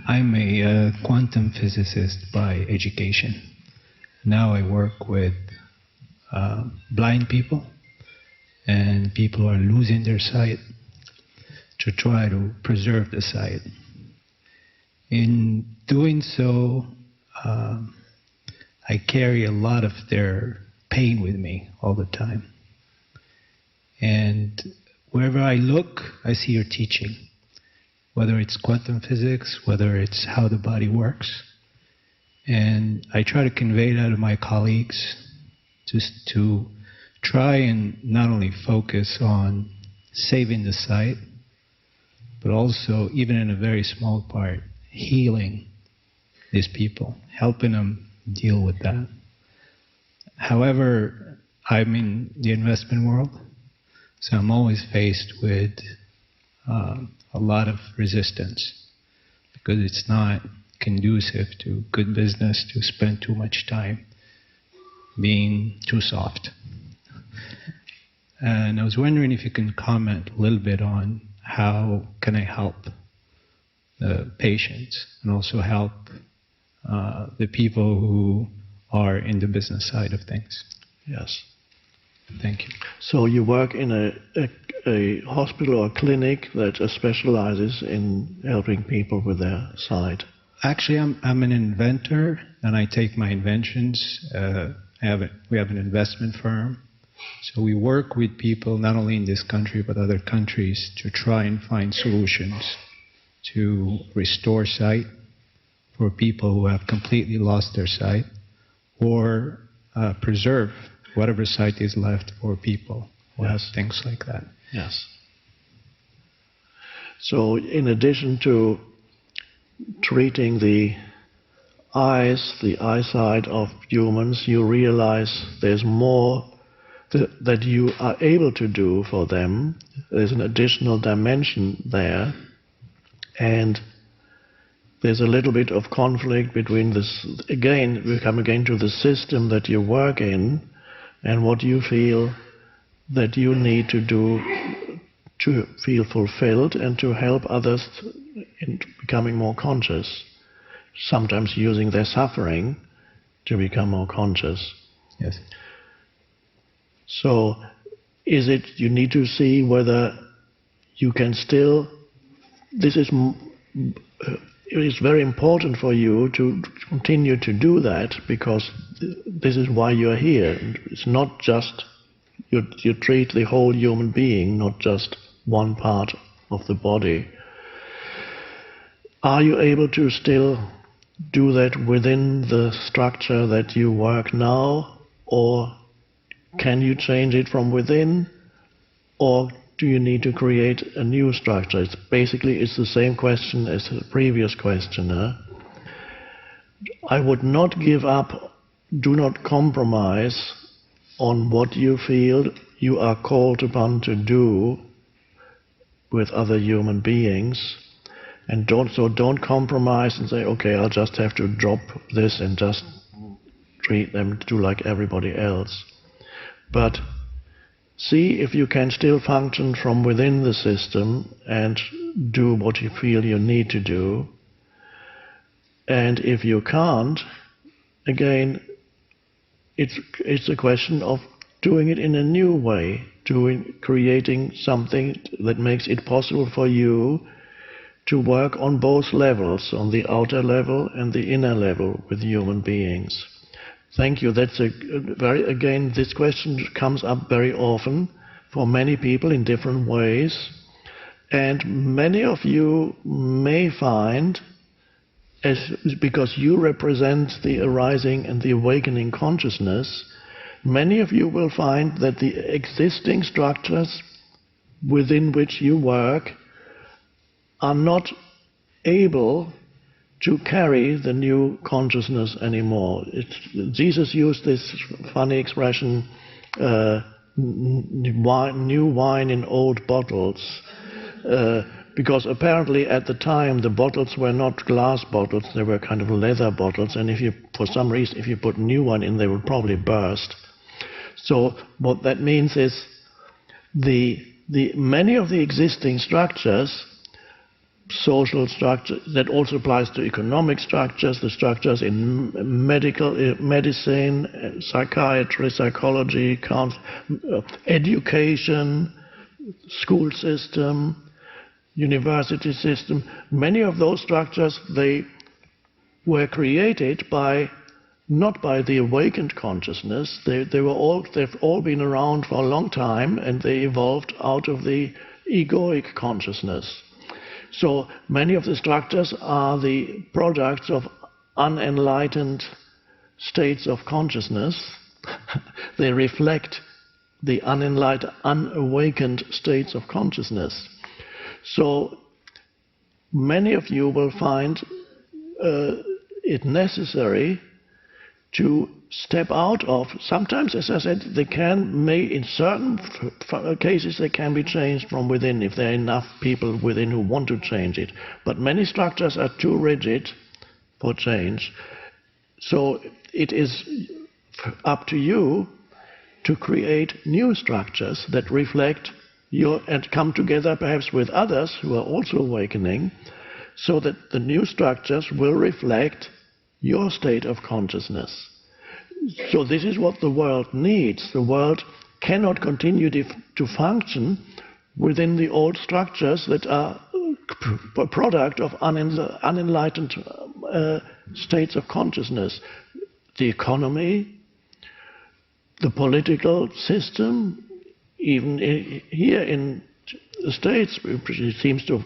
I'm a quantum physicist by education. Now I work with blind people and people who are losing their sight to try to preserve the sight. In doing so, I carry a lot of their pain with me all the time. And wherever I look, I see your teaching. Whether it's quantum physics, whether it's how the body works. And I try to convey that to my colleagues, just to try and not only focus on saving the sight, but also, even in a very small part, healing these people, helping them deal with that. However, I'm in the investment world, so I'm always faced with a lot of resistance, because it's not conducive to good business to spend too much time being too soft. And I was wondering if you can comment a little bit on how can I help the patients and also help the people who are in the business side of things. Yes. Thank you. So you work in a hospital or clinic that specializes in helping people with their sight? Actually, I'm an inventor, and I take my inventions. We have an investment firm. So we work with people not only in this country but other countries to try and find solutions to restore sight for people who have completely lost their sight, or preserve whatever sight is left for people who have things like that. Yes. So in addition to treating the eyes, the eyesight of humans, you realize there's more that you are able to do for them. There's an additional dimension there, and there's a little bit of conflict between this. Again, we come again to the system that you work in and what you feel that you need to do to feel fulfilled and to help others in becoming more conscious, sometimes using their suffering to become more conscious. Yes. So is it you need to see whether you can still, it is very important for you to continue to do that, because this is why you're here. It's not just, you treat the whole human being, not just one part of the body. Are you able to still do that within the structure that you work now, or can you change it from within, or do you need to create a new structure? It's the same question as the previous questioner. I would not give up, do not compromise on what you feel you are called upon to do with other human beings, and don't compromise and say, okay, I'll just have to drop this and just treat them to do like everybody else. But see if you can still function from within the system and do what you feel you need to do. And if you can't, again, it's a question of doing it in a new way, creating something that makes it possible for you to work on both levels, on the outer level and the inner level with human beings. Thank you. That's again, this question comes up very often for many people in different ways. And many of you may find, because you represent the arising and the awakening consciousness, many of you will find that the existing structures within which you work are not able to carry the new consciousness anymore. Jesus used this funny expression, new wine in old bottles, because apparently at the time the bottles were not glass bottles, they were kind of leather bottles, and for some reason, if you put new one in, they would probably burst. So what that means is many of the existing structures social structure. That also applies to economic structures, the structures in medicine, psychiatry, psychology, education, school system, university system. Many of those structures, they were created not by the awakened consciousness. They've all been around for a long time, and they evolved out of the egoic consciousness. So many of the structures are the products of unenlightened states of consciousness. They reflect the unawakened states of consciousness. So many of you will find it necessary to step out of. Sometimes, as I said, in certain cases, they can be changed from within if there are enough people within who want to change it. But many structures are too rigid for change. So it is up to you to create new structures that reflect and come together perhaps with others who are also awakening, so that the new structures will reflect your state of consciousness. So this is what the world needs. The world cannot continue to function within the old structures that are a product of unenlightened states of consciousness. The economy, the political system, even here in the States, it seems to,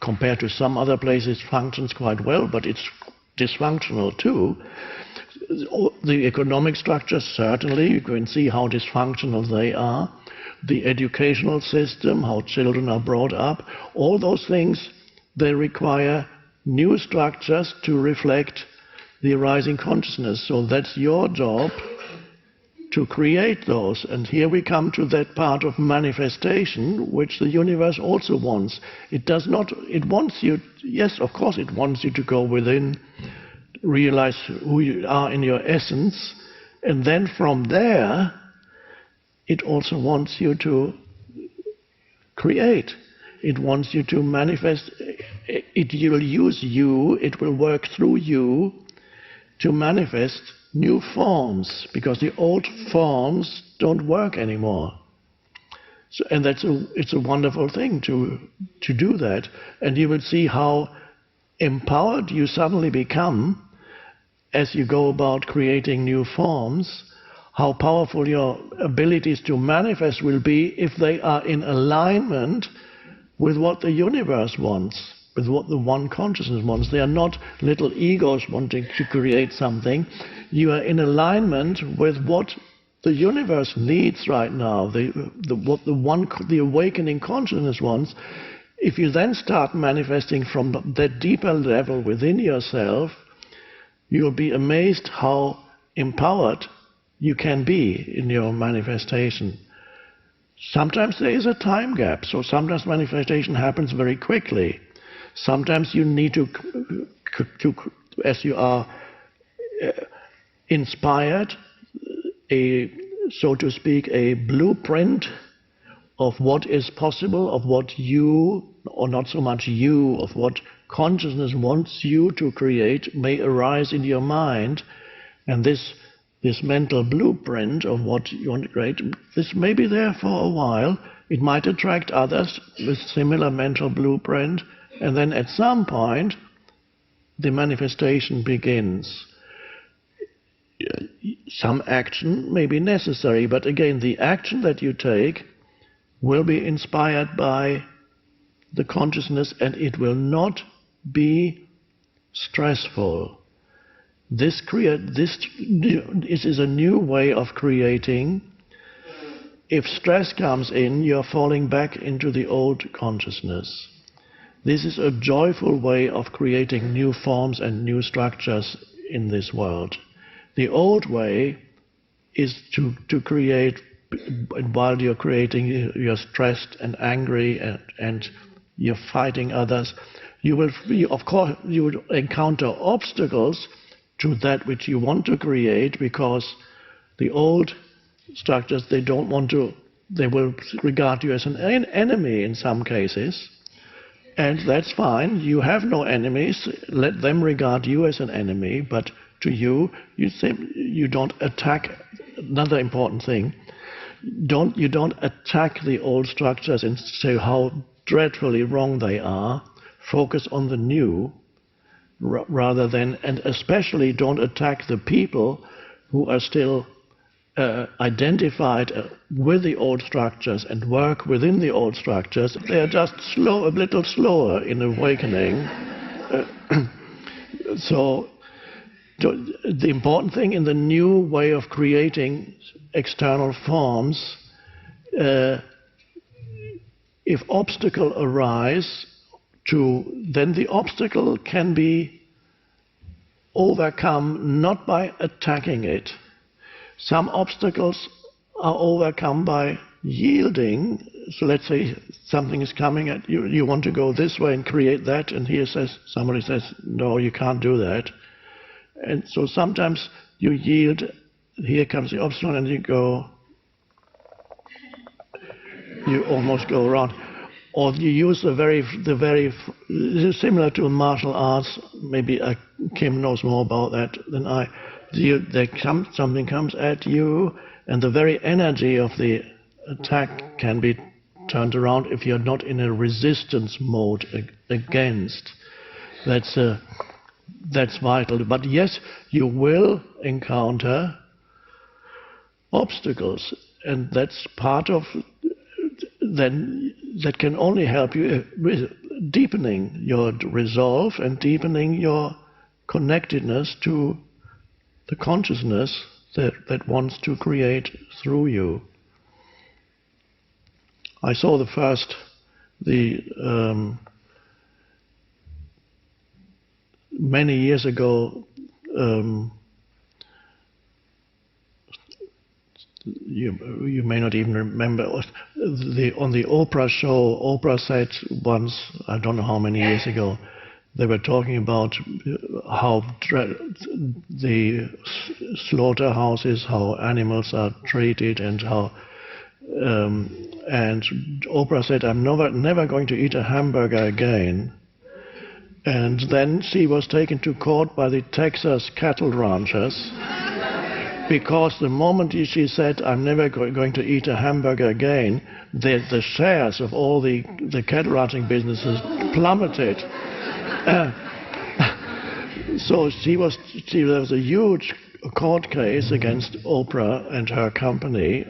compared to some other places, functions quite well, but it's dysfunctional too. The economic structures, certainly, you can see how dysfunctional they are. The educational system, how children are brought up, all those things, they require new structures to reflect the arising consciousness. So that's your job to create those. And here we come to that part of manifestation, which the universe also wants. It wants you, yes, of course it wants you to go within, realize who you are in your essence, and then from there, it also wants you to create. It wants you to manifest. It will use you, it will work through you to manifest new forms, because the old forms don't work anymore. So, and it's a wonderful thing to do that. And you will see how empowered you suddenly become as you go about creating new forms, how powerful your abilities to manifest will be if they are in alignment with what the universe wants, with what the one consciousness wants. They are not little egos wanting to create something. You are in alignment with what the universe needs right now, what the awakening consciousness wants. If you then start manifesting from that deeper level within yourself, you'll be amazed how empowered you can be in your manifestation. Sometimes there is a time gap, so sometimes manifestation happens very quickly. Sometimes you need to as you are inspired, so to speak, a blueprint of what is possible, of what you, or not so much you, of what consciousness wants you to create may arise in your mind. And this mental blueprint of what you want to create, this may be there for a while. It might attract others with similar mental blueprint, and then at some point the manifestation begins. Some action may be necessary, but again, the action that you take will be inspired by the consciousness, and it will not be stressful. This is a new way of creating. If stress comes in, you're falling back into the old consciousness. This is a joyful way of creating new forms and new structures in this world. The old way is to create, while you're creating, you're stressed and angry and you're fighting others. Of course, you will encounter obstacles to that which you want to create, because the old structures, they will regard you as an enemy in some cases. And that's fine. You have no enemies. Let them regard you as an enemy, but to you, you don't attack. Another important thing, you don't attack the old structures and say how dreadfully wrong they are. Focus on the new, rather than, and especially don't attack the people who are still identified with the old structures and work within the old structures. They are just a little slower in awakening. So the important thing in the new way of creating external forms, if obstacle arise, then the obstacle can be overcome not by attacking it. Some obstacles are overcome by yielding. So let's say something is coming at you, you want to go this way and create that, and somebody says, no, you can't do that. And so sometimes you yield, here comes the obstacle, and you almost go around. Or you use this is similar to martial arts, maybe Kim knows more about that than I. Something comes at you, and the very energy of the attack can be turned around if you're not in a resistance mode against. That's vital. But yes, you will encounter obstacles, and that's part of that can only help you with deepening your resolve and deepening your connectedness to the consciousness that wants to create through you. I saw many years ago, you may not even remember, on the Oprah show, Oprah said once, I don't know how many years ago, they were talking about how the slaughterhouses, how animals are treated, and how. And Oprah said, "I'm never going to eat a hamburger again." And then she was taken to court by the Texas cattle ranchers because the moment she said, "I'm never going to eat a hamburger again," the shares of all the cattle ranching businesses plummeted. So there was a huge court case against Oprah and her company,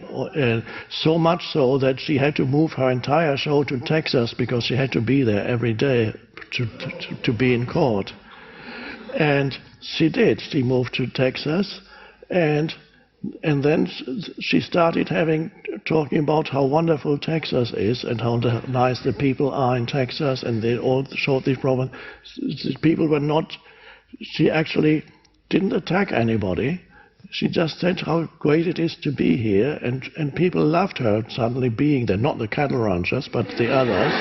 so much so that she had to move her entire show to Texas because she had to be there every day to be in court. And she did. She moved to Texas, and then she started talking about how wonderful Texas is and how nice the people are in Texas, and they all showed this problem. People were not. She actually didn't attack anybody. She just said how great it is to be here, and people loved her suddenly being there. Not the cattle ranchers, but the others.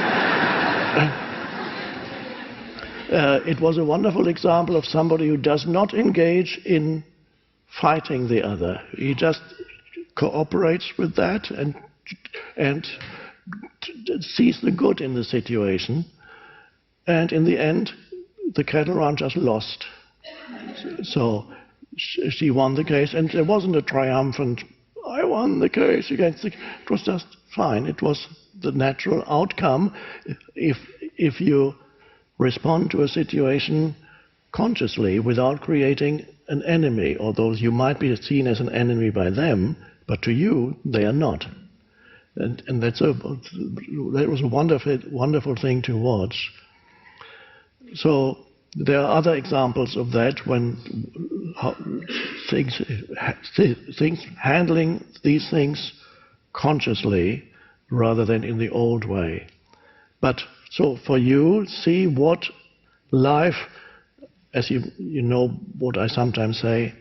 It was a wonderful example of somebody who does not engage in fighting the other. He just cooperates with that and sees the good in the situation. And in the end, the cattle ranchers lost. So she won the case, and there wasn't a triumphant, I won the case against it was just fine. It was the natural outcome if you respond to a situation consciously without creating an enemy, although you might be seen as an enemy by them, but to you they are not. And that was a wonderful thing to watch. So there are other examples of that when handling these things consciously rather than in the old way. But so for you, see what life, as you know what I sometimes say,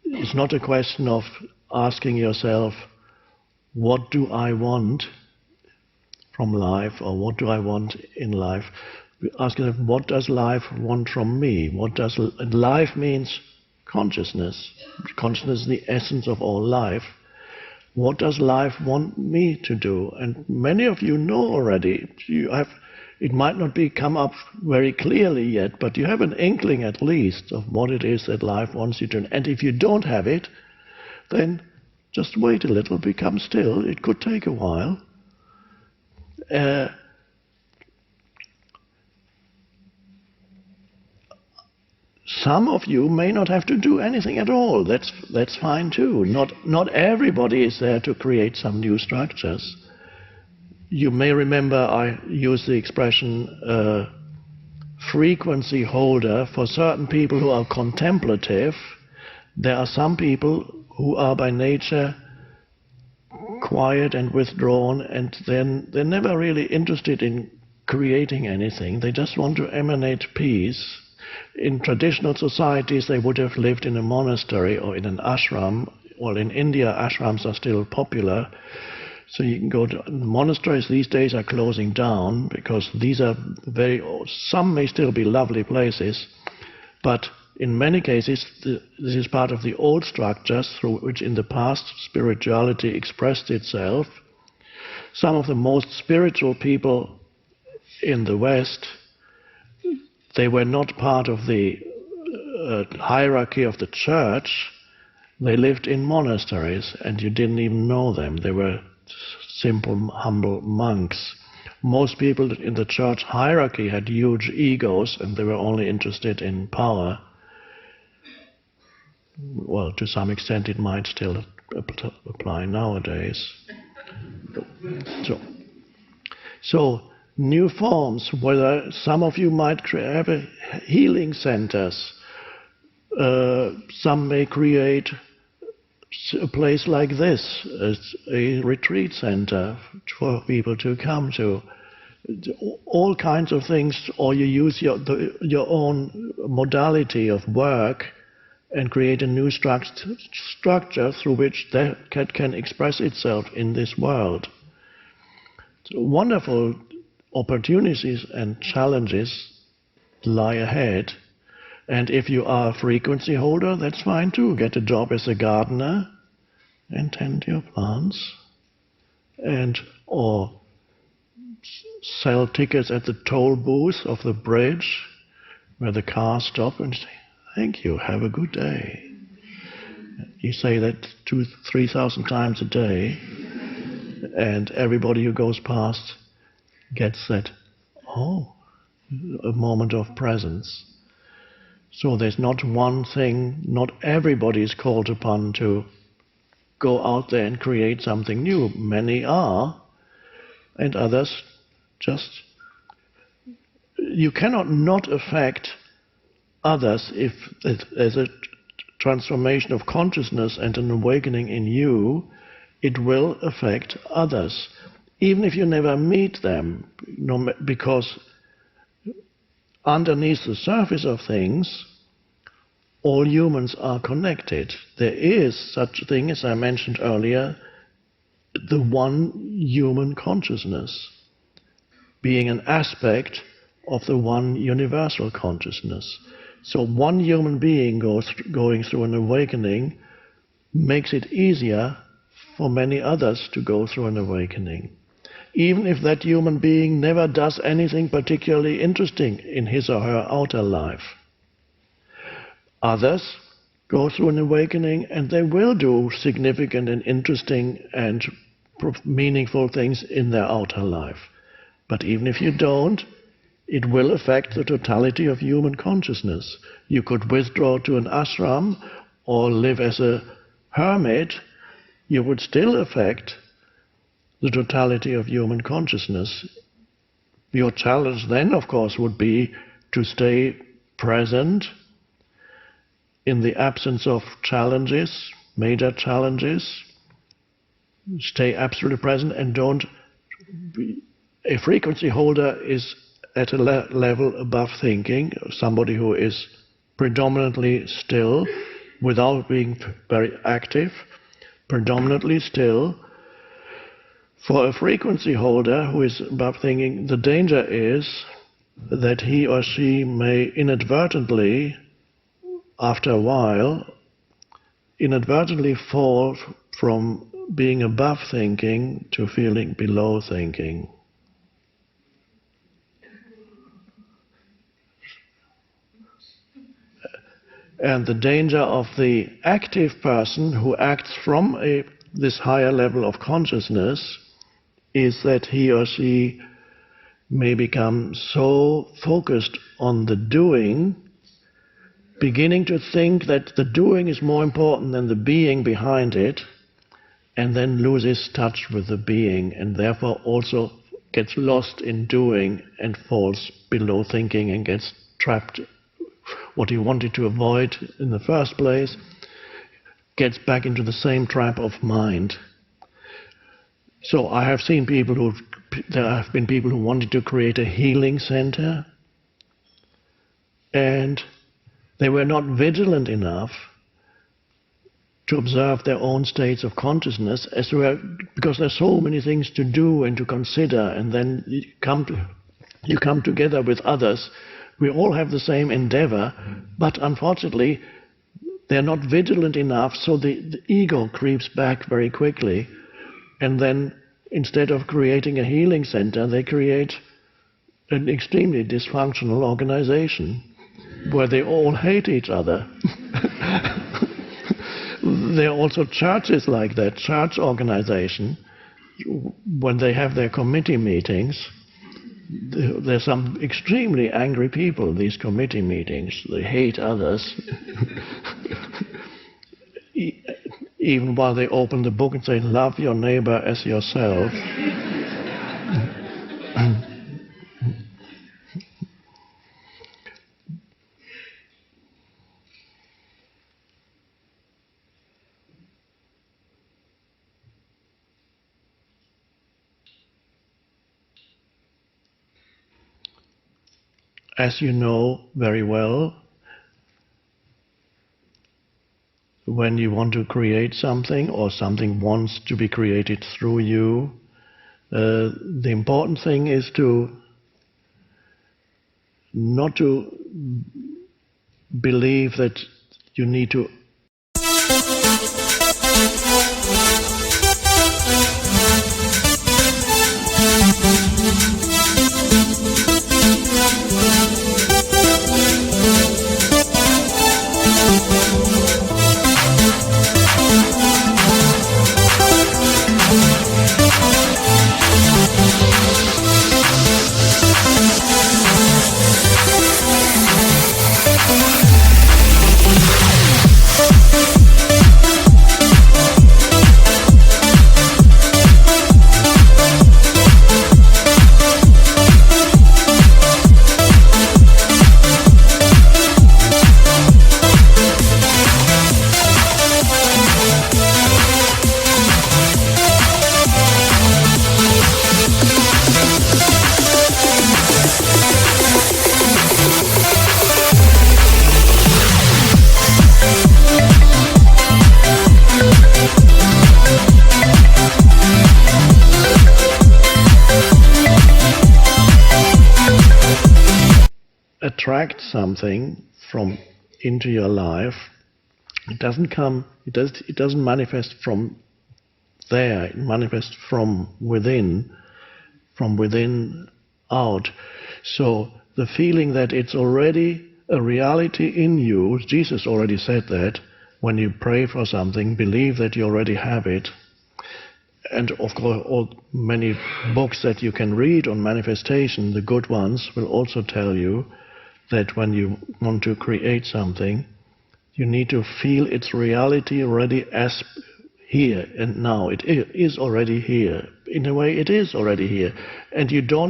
it's not a question of asking yourself, what do I want from life, or what do I want in life? Ask yourself, what does life want from me? Life means consciousness. Consciousness is the essence of all life. What does life want me to do? And many of you know already. It might not come up very clearly yet, but you have an inkling at least of what it is that life wants you to. And if you don't have it, then just wait a little, become still. It could take a while. Some of you may not have to do anything at all. That's fine too. Not everybody is there to create some new structures. You may remember I used the expression frequency holder for certain people who are contemplative. There are some people who are by nature quiet and withdrawn, and then they're never really interested in creating anything. They just want to emanate peace. In traditional societies, they would have lived in a monastery or in an ashram. Well, in India, ashrams are still popular. So you can go to monasteries these days are closing down because these are some may still be lovely places, but in many cases this is part of the old structures through which in the past spirituality expressed itself. Some of the most spiritual people in the West, they were not part of the hierarchy of the church. They lived in monasteries and you didn't even know them. They were simple, humble monks. Most people in the church hierarchy had huge egos and they were only interested in power. Well, to some extent it might still apply nowadays. So new forms, whether some of you might have healing centers, some may create a place like this, a retreat center for people to come to. All kinds of things, or you use your own modality of work and create a new structure through which that can express itself in this world. So wonderful opportunities and challenges lie ahead. And if you are a frequency holder, that's fine too. Get a job as a gardener and tend your plants. Or sell tickets at the toll booth of the bridge where the cars stop and say, "Thank you, have a good day." You say that 2,000-3,000 times a day, and everybody who goes past gets that, a moment of presence. So there's not one thing, not everybody is called upon to go out there and create something new. Many are, and others just... You cannot not affect others if there's a transformation of consciousness and an awakening in you. It will affect others, even if you never meet them, because underneath the surface of things, all humans are connected. There is such a thing, as I mentioned earlier, the one human consciousness, being an aspect of the one universal consciousness. So one human being going through an awakening makes it easier for many others to go through an awakening. Even if that human being never does anything particularly interesting in his or her outer life. Others go through an awakening and they will do significant and interesting and meaningful things in their outer life. But even if you don't, it will affect the totality of human consciousness. You could withdraw to an ashram or live as a hermit. You would still affect the totality of human consciousness. Your challenge then, of course, would be to stay present in the absence of challenges, major challenges. Stay absolutely present and don't... A frequency holder is at a level above thinking, somebody who is predominantly still, without being very active, predominantly still. For a frequency holder who is above thinking, the danger is that he or she may inadvertently, after a while, inadvertently fall from being above thinking to feeling below thinking. And the danger of the active person who acts from this higher level of consciousness is that he or she may become so focused on the doing, beginning to think that the doing is more important than the being behind it, and then loses touch with the being, and therefore also gets lost in doing and falls below thinking and gets trapped. What he wanted to avoid in the first place gets back into the same trap of mind. So I have seen there have been people who wanted to create a healing center, and they were not vigilant enough to observe their own states of consciousness, because there's so many things to do and to consider, and then you come together with others. We all have the same endeavor, but unfortunately they're not vigilant enough, so the ego creeps back very quickly, and then instead of creating a healing center, they create an extremely dysfunctional organization where they all hate each other. There are also churches like that, church organization. When they have their committee meetings, there's some extremely angry people, these committee meetings. They hate others. Even while they open the book and say, love your neighbor as yourself. As you know very well, when you want to create something or something wants to be created through you, the important thing is not to believe that you need to attract something from into your life. It doesn't manifest from there. It manifests from within out. So the feeling that it's already a reality in you, Jesus already said that, when you pray for something, believe that you already have it. And of course, many books that you can read on manifestation, the good ones, will also tell you that when you want to create something, you need to feel its reality already as here and now. It is already here. In a way, it is already here. And you do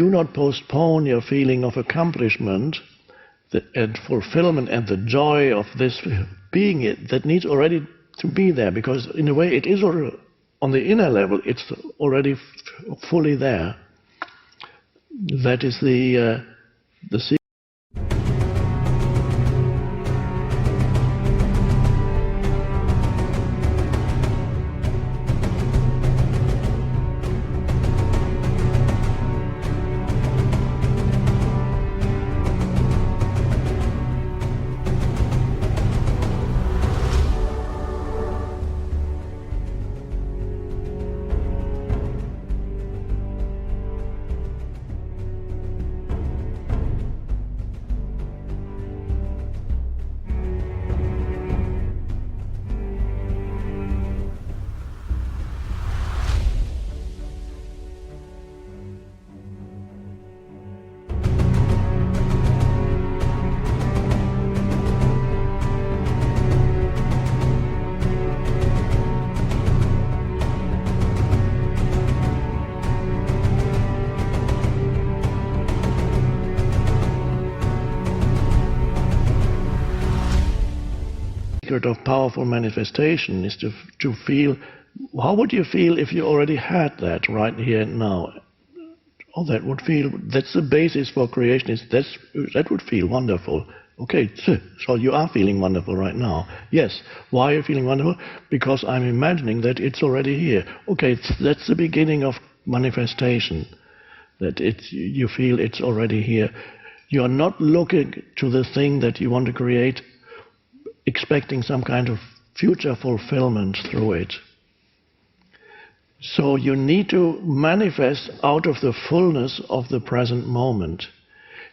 not postpone your feeling of accomplishment and fulfillment and the joy of this being it that needs already to be there, because in a way it is already, on the inner level, it's already fully there. That is the secret. secret of powerful manifestation is to feel. How would you feel if you already had that right here and now? Oh, that's the basis for creation. That would feel wonderful. Okay, so you are feeling wonderful right now. Yes. Why are you feeling wonderful? Because I'm imagining that it's already here. Okay, that's the beginning of manifestation. That you feel it's already here. You are not looking to the thing that you want to create, expecting some kind of future fulfillment through it. So you need to manifest out of the fullness of the present moment.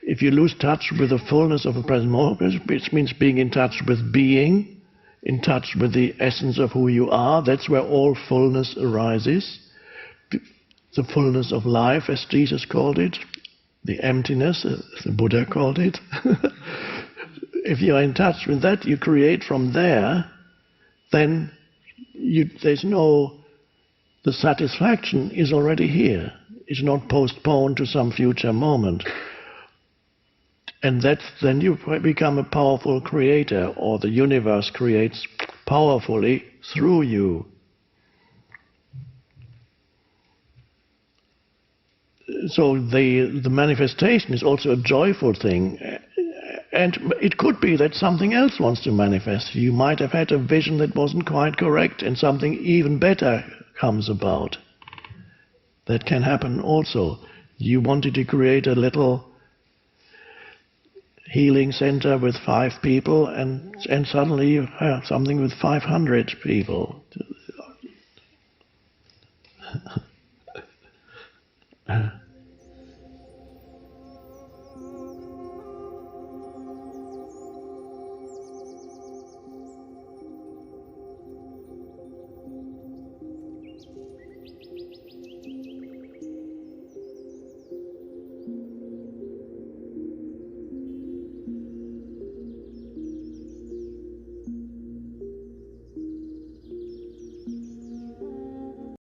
If you lose touch with the fullness of the present moment, which means being in touch with being, in touch with the essence of who you are, that's where all fullness arises. The fullness of life, as Jesus called it, the emptiness, as the Buddha called it. If you are in touch with that, you create from there, then the satisfaction is already here. It's not postponed to some future moment. And then you become a powerful creator, or the universe creates powerfully through you. So the manifestation is also a joyful thing. And it could be that something else wants to manifest. You might have had a vision that wasn't quite correct, and something even better comes about. That can happen also. You wanted to create a little healing center with 5 people, and suddenly you have something with 500 people.